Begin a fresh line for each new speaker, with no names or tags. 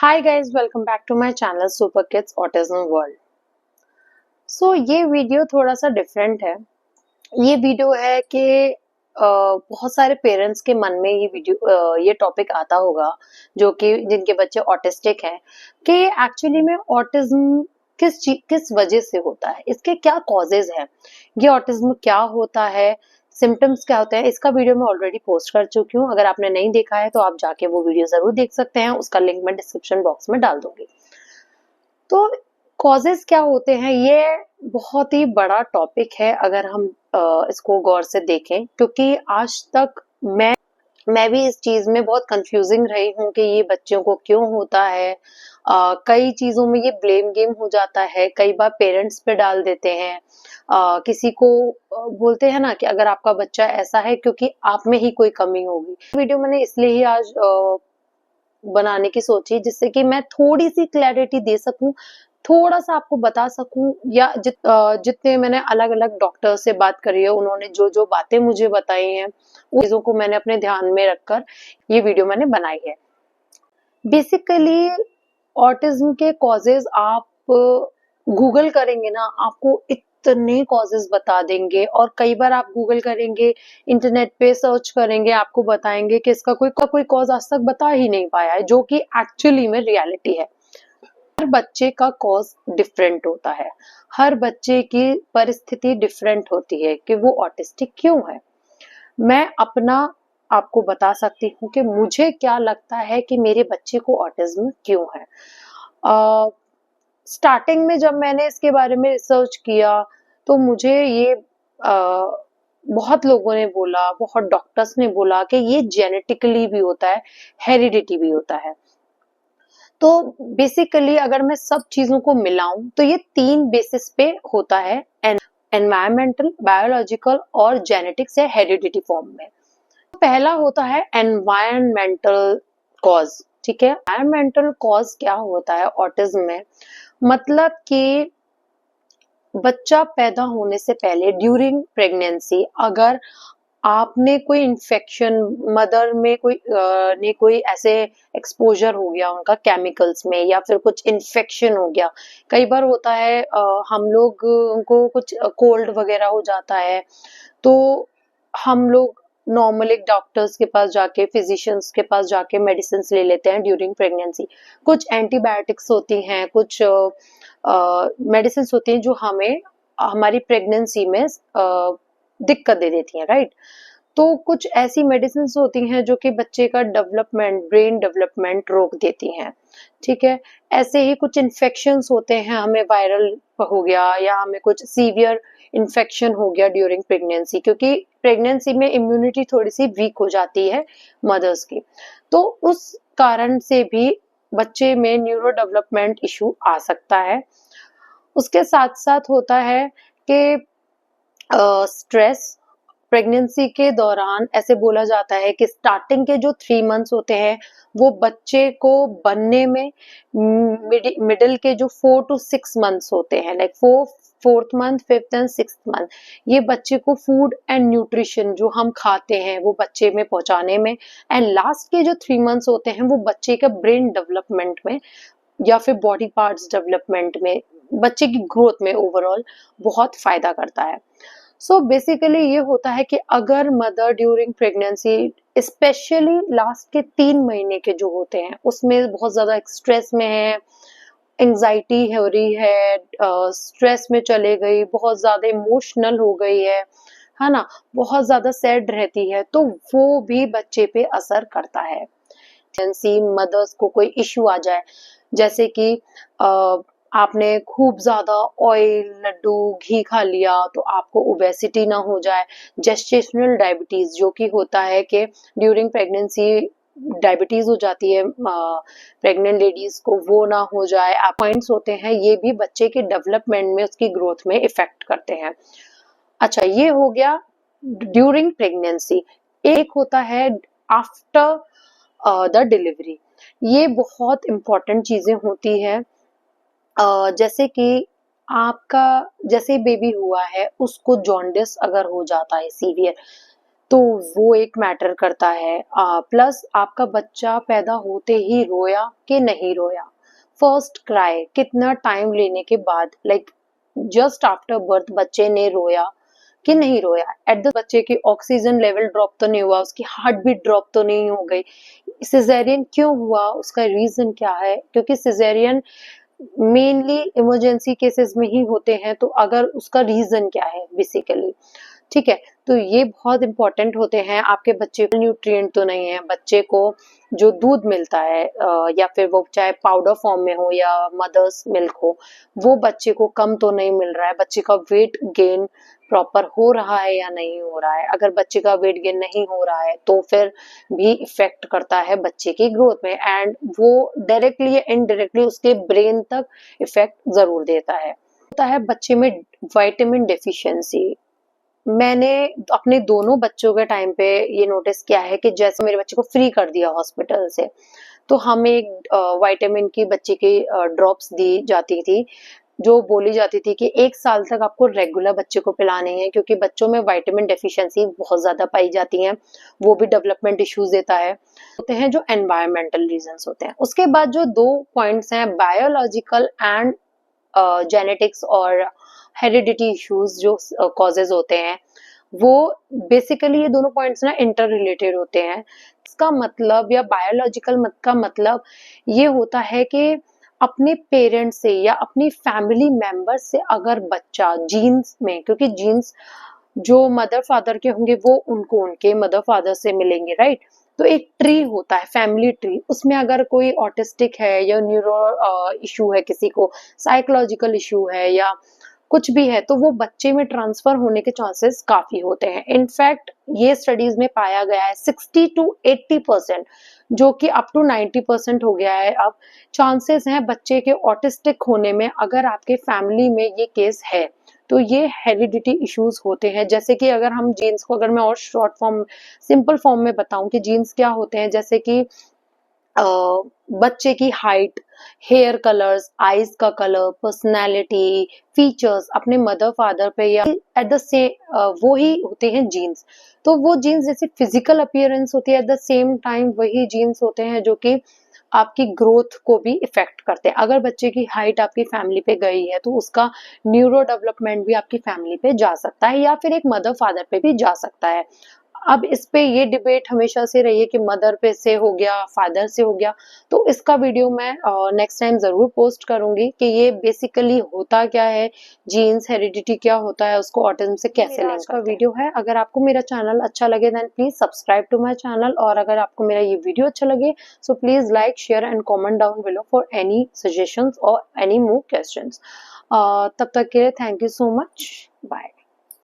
Hi guys, welcome back to my channel super kids autism world. So ये video थोड़ा सा different है। ये वीडियो है कि बहुत सारे पेरेंट्स के मन में ये टॉपिक आता होगा जो कि जिनके बच्चे ऑटिस्टिक हैं कि एक्चुअली में ऑटिज्म किस वजह से होता है, इसके क्या कॉजेज हैं, ये ऑटिज्म क्या होता है, सिम्टम्स क्या होते हैं। इसका वीडियो मैं ऑलरेडी पोस्ट कर चुकी हूँ। अगर आपने नहीं देखा है तो आप जाके वो वीडियो जरूर देख सकते हैं, उसका लिंक मैं डिस्क्रिप्शन बॉक्स में डाल दूंगी। तो कॉजेस क्या होते हैं, ये बहुत ही बड़ा टॉपिक है अगर हम इसको गौर से देखें, क्योंकि आज तक मैं भी इस चीज में बहुत कंफ्यूजिंग रही हूँ कि ये बच्चों को क्यों होता है। कई चीजों में ये ब्लेम गेम हो जाता है, कई बार पेरेंट्स पे डाल देते हैं। किसी को बोलते हैं ना कि अगर आपका बच्चा ऐसा है क्योंकि आप में ही कोई कमी होगी। वीडियो मैंने इसलिए ही आज बनाने की सोची जिससे कि मैं थोड़ी सी क्लैरिटी दे सकूं, थोड़ा सा आपको बता सकूं, या जितने मैंने अलग अलग डॉक्टर से बात करी है, उन्होंने जो जो बातें मुझे बताई हैं उन चीजों को मैंने अपने ध्यान में रखकर ये वीडियो मैंने बनाई है। बेसिकली ऑटिज्म के कॉजेज आप गूगल करेंगे ना, आपको इतने कॉजेज बता देंगे, और कई बार आप गूगल करेंगे, इंटरनेट पे सर्च करेंगे, आपको बताएंगे कि इसका कोई कॉज आज तक बता ही नहीं पाया है, जो कि एक्चुअली में रियलिटी है। हर बच्चे का कॉज डिफरेंट होता है, हर बच्चे की परिस्थिति डिफरेंट होती है कि वो ऑटिस्टिक क्यों है। मैं अपना आपको बता सकती हूँ कि मुझे क्या लगता है कि मेरे बच्चे को ऑटिज्म क्यों है। स्टार्टिंग में जब मैंने इसके बारे में रिसर्च किया तो मुझे ये बहुत लोगों ने बोला, बहुत डॉक्टर्स ने बोला कि ये जेनेटिकली भी होता है, हेरिडिटी भी होता है। तो बेसिकली अगर मैं सब चीजों को मिलाऊं तो ये तीन बेसिस पे होता है, एनवायरमेंटल, बायोलॉजिकल और जेनेटिक्स या हेरिडिटी फॉर्म में। पहला होता है एनवायरमेंटल कॉज। ठीक है, एनवायरमेंटल कॉज क्या होता है ऑटिज्म में, मतलब कि बच्चा पैदा होने से पहले ड्यूरिंग प्रेगनेंसी अगर आपने कोई इन्फेक्शन, मदर में कोई ऐसे एक्सपोजर हो गया उनका केमिकल्स में, या फिर कुछ इन्फेक्शन हो गया। कई बार होता है हम लोग उनको कुछ कोल्ड वगैरह हो जाता है, तो हम लोग नॉर्मल एक डॉक्टर्स के पास जाके, फिजिशियंस के पास जाके मेडिसिन ले लेते हैं ड्यूरिंग प्रेगनेंसी। कुछ एंटीबायोटिक्स होती हैं, कुछ मेडिसिन होती हैं जो हमें हमारी प्रेगनेंसी में दिक्कत दे देती हैं, राइट। तो कुछ ऐसी मेडिसिन होती हैं जो कि बच्चे का डेवलपमेंट, ब्रेन डेवलपमेंट रोक देती हैं। ठीक है, ऐसे ही कुछ इन्फेक्शंस होते हैं, हमें वायरल हो गया या हमें कुछ सीवियर इन्फेक्शन हो गया ड्यूरिंग प्रेगनेंसी, क्योंकि प्रेगनेंसी में इम्यूनिटी थोड़ी सी वीक हो जाती है मदर्स की, तो उस कारण से भी बच्चे में न्यूरो डेवलपमेंट इशू आ सकता है। उसके साथ साथ होता है कि स्ट्रेस प्रेगनेंसी के दौरान, ऐसे बोला जाता है कि स्टार्टिंग के जो 3 मंथ्स होते हैं वो बच्चे को बनने में, मिडिल के जो 4 to 6 मंथ्स होते हैं, like fourth month, fifth and six month, ये बच्चे को फूड एंड न्यूट्रिशन जो हम खाते हैं वो बच्चे में पहुंचाने में, एंड लास्ट के जो 3 मंथ्स होते हैं वो बच्चे का ब्रेन डेवलपमेंट में या फिर बॉडी पार्ट्स डेवलपमेंट में, बच्चे की ग्रोथ में ओवरऑल बहुत फायदा करता है। सो बेसिकली ये होता है कि अगर mother during pregnancy, specially last के 3 महीने के जो होते हैं उसमें बहुत ज्यादा स्ट्रेस में है, एंजाइटी हो रही है, स्ट्रेस में चले गई, बहुत ज्यादा इमोशनल हो गई है ना, बहुत ज्यादा सैड रहती है, तो वो भी बच्चे पे असर करता है। मदर्स को कोई इश्यू आ जाए, जैसे कि आपने खूब ज्यादा ऑयल, लड्डू, घी खा लिया तो आपको ओबेसिटी ना हो जाए। जेस्टेशनल डायबिटीज जो कि होता है कि ड्यूरिंग प्रेगनेंसी डायबिटीज हो जाती है प्रेग्नेंट लेडीज को, वो ना हो जाए। पॉइंट्स होते हैं, ये भी बच्चे के डेवलपमेंट में, उसकी ग्रोथ में इफेक्ट करते हैं। अच्छा, ये हो गया ड्यूरिंग प्रेगनेंसी। एक होता है आफ्टर द डिलीवरी। ये बहुत इंपॉर्टेंट चीजें होती है। जैसे कि आपका जैसे बेबी हुआ है उसको जॉन्डिस अगर हो जाता है सीवियर, तो वो एक मैटर करता है। प्लस आपका बच्चा पैदा होते ही रोया कि नहीं रोया, फर्स्ट क्राई कितना टाइम लेने के बाद, लाइक जस्ट आफ्टर बर्थ बच्चे ने रोया कि नहीं रोया, एट द बच्चे की ऑक्सीजन लेवल ड्रॉप तो नहीं हुआ, उसकी हार्ट बीट ड्रॉप तो नहीं हो गई, सिजेरियन क्यों हुआ, उसका रीजन क्या है, क्योंकि सिजेरियन मेनली इमरजेंसी केसेस में ही होते हैं, तो अगर उसका रीजन क्या है बेसिकली, ठीक है, तो ये बहुत इंपॉर्टेंट होते हैं। आपके बच्चे को न्यूट्रिएंट तो नहीं है, बच्चे को जो दूध मिलता है या फिर वो चाहे पाउडर फॉर्म में हो या मदर्स मिल्क हो, वो बच्चे को कम तो नहीं मिल रहा है, बच्चे का वेट गेन प्रॉपर हो रहा है या नहीं हो रहा है। अगर बच्चे का वेट गेन नहीं हो रहा है तो फिर भी इफेक्ट करता है बच्चे की ग्रोथ में, एंड वो डायरेक्टली या इनडायरेक्टली उसके ब्रेन तक इफेक्ट जरूर देता है। होता है बच्चे में विटामिन डेफिशिएंसी। मैंने अपने दोनों बच्चों के टाइम पे ये नोटिस किया है कि जैसे मेरे बच्चे को फ्री कर दिया हॉस्पिटल से, तो हमें एक विटामिन की बच्चे की ड्रॉप्स दी जाती थी, जो बोली जाती थी कि 1 साल तक आपको रेगुलर बच्चे को पिलानी है, क्योंकि बच्चों में विटामिन डेफिशिएंसी बहुत ज्यादा पाई जाती है, वो भी डेवलपमेंट इश्यूज देता है। होते हैं जो एनवायरमेंटल रीजंस होते हैं। उसके बाद जो 2 पॉइंट्स हैं, बायोलॉजिकल एंड जेनेटिक्स और हेरिडिटी इश्यूज जो कॉजेज होते हैं, वो बेसिकली ये दोनों पॉइंट्स ना इंटर रिलेटेड होते हैं। इसका मतलब या बायोलॉजिकल मत का मतलब ये होता है कि अपने पेरेंट्स से या अपनी फैमिली मेंबर्स से अगर बच्चा जीन्स में, क्योंकि जीन्स जो मदर फादर के होंगे वो उनको उनके मदर फादर से मिलेंगे, राइट, तो एक ट्री होता है, फैमिली ट्री, उसमें अगर कोई ऑटिस्टिक है या न्यूरो इशू है, किसी को साइकोलॉजिकल इशू है या कुछ भी है, तो वो बच्चे में ट्रांसफर होने के चांसेस काफी होते हैं। इनफैक्ट ये स्टडीज में पाया गया है 60 to 80%, जो कि अप टू 90% हो गया है अब, चांसेस हैं बच्चे के ऑटिस्टिक होने में अगर आपके फैमिली में ये केस है। तो ये हेरिडिटी इश्यूज होते हैं। जैसे कि अगर हम जीन्स को, अगर मैं और शॉर्ट फॉर्म सिंपल फॉर्म में बताऊं कि जीन्स क्या होते हैं, जैसे कि बच्चे की हाइट, हेयर कलर्स, आईज का कलर, पर्सनालिटी, फीचर्स अपने मदर फादर पे या एट द सेम वो ही होते हैं जीन्स। तो वो जीन्स जैसे फिजिकल अपीयरेंस होती है, एट द सेम टाइम वही जीन्स होते हैं जो कि आपकी ग्रोथ को भी इफेक्ट करते हैं। अगर बच्चे की हाइट आपकी फैमिली पे गई है तो उसका न्यूरो डेवलपमेंट भी आपकी फैमिली पे जा सकता है या फिर एक मदर फादर पे भी जा सकता है। अब इस पे ये डिबेट हमेशा से रही है कि मदर पे से हो गया, फादर से हो गया, तो इसका वीडियो मैं नेक्स्ट टाइम जरूर पोस्ट करूंगी कि ये बेसिकली होता क्या है, जीन्स हेरिडिटी क्या होता है, उसको ऑटिज्म से कैसे लिंक करते हैं। वीडियो है, अगर आपको मेरा चैनल अच्छा लगे then please subscribe to my channel, और अगर आपको मेरा ये वीडियो अच्छा लगे so please like, share and comment down below for any suggestions और एनी मोर क्वेश्चंस। तब तक के लिए thank you so much, bye.